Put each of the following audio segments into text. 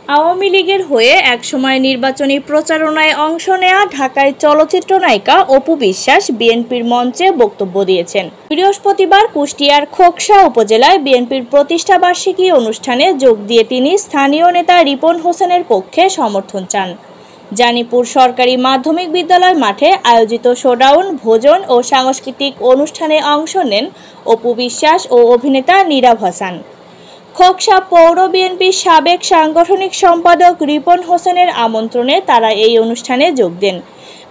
আওয়ামী লীগের হয়ে একসময় নির্বাচনী প্রচারণায় অংশ নেয়া ঢাকায় চলচ্চিত্র নায়িকা অপু বিশ্বাস বিএনপির মঞ্চে বক্তব্য দিয়েছেন। বৃহস্পতিবার কুষ্টিয়ার খোকসা উপজেলায় বিএনপির প্রতিষ্ঠাবার্ষিকী অনুষ্ঠানে যোগ দিয়ে তিনি স্থানীয় নেতা রিপন হোসেনের পক্ষে সমর্থন চান। জানিপুর সরকারি মাধ্যমিক বিদ্যালয় মাঠে আয়োজিত শোডাউন, ভোজন ও সাংস্কৃতিক অনুষ্ঠানে অংশ নেন অপু বিশ্বাস ও অভিনেতা নীরব হাসান। খোকসা পৌর বিএনপির সাবেক সাংগঠনিক সম্পাদক রিপন হোসেনের আমন্ত্রণে তারা এই অনুষ্ঠানে যোগ দেন।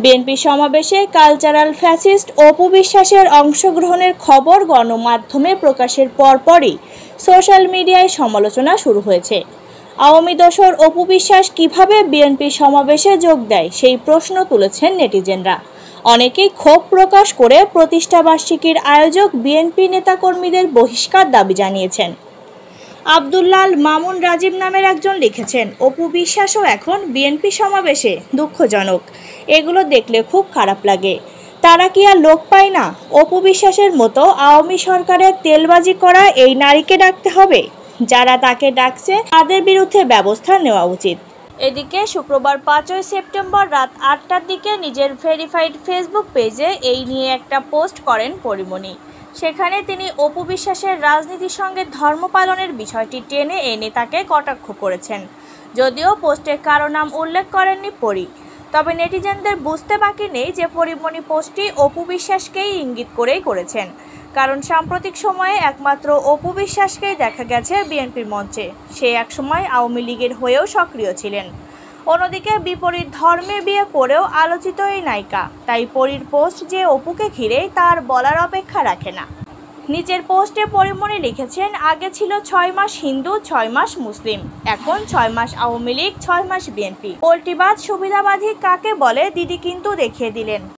বিএনপি সমাবেশে কালচারাল ফ্যাসিস্ট অপু বিশ্বাসের অংশগ্রহণের খবর গণমাধ্যমে প্রকাশের পরপরই সোশ্যাল মিডিয়ায় সমালোচনা শুরু হয়েছে। আওয়ামী দোসর অপু বিশ্বাস কিভাবে বিএনপি সমাবেশে যোগ দেয় সেই প্রশ্ন তুলেছেন নেটিজেনরা। অনেকেই ক্ষোভ প্রকাশ করে প্রতিষ্ঠাবার্ষিকীর আয়োজক বিএনপি নেতাকর্মীদের বহিষ্কার দাবি জানিয়েছেন। আব্দুল্লাল মামুন রাজীব নামের একজন লিখেছেন, অপু বিশ্বাসও এখন বিএনপি সমাবেশে, দুঃখজনক। এগুলো দেখলে খুব খারাপ লাগে। তারা কি আর লোক পায় না? অপু বিশ্বাসের মতো আওয়ামী সরকারের তেলবাজি করা এই নারীকে ডাকতে হবে। যারা তাকে ডাকছে তাদের বিরুদ্ধে ব্যবস্থা নেওয়া উচিত। এদিকে শুক্রবার 5 সেপ্টেম্বর রাত 8টার দিকে নিজের ভেরিফাইড ফেসবুক পেজে এই নিয়ে একটা পোস্ট করেন পরিমণি। সেখানে তিনি অপু বিশ্বাসের রাজনীতির সঙ্গে ধর্ম পালনের বিষয়টি টেনে এনে তাকে কটাক্ষ করেছেন। যদিও পোস্টে কারো নাম উল্লেখ করেননি পরি, তবে নেটিজেনদের বুঝতে বাকি নেই যে পরিমণি পোস্টটি অপু বিশ্বাসকেই ইঙ্গিত করেই করেছেন। কারণ সাম্প্রতিক সময়ে একমাত্র অপু বিশ্বাসকেই দেখা গেছে বিএনপির মঞ্চে। সে একসময় আওয়ামী লীগের হয়েও সক্রিয় ছিলেন। অন্যদিকে বিপরীত ধর্মে বিয়ে করেও আলোচিত এই নায়িকা, তাই পরীর পোস্ট যে অপুকে ঘিরেই তার বলার অপেক্ষা রাখে না। নিজের পোস্টে পরিমণি লিখেছেন, আগে ছিল 6 মাস হিন্দু 6 মাস মুসলিম, এখন 6 মাস আওয়ামী লীগ 6 মাস বিএনপি। পোল্টিবাজ সুবিধাবাদী কাকে বলে দিদি কিন্তু দেখিয়ে দিলেন।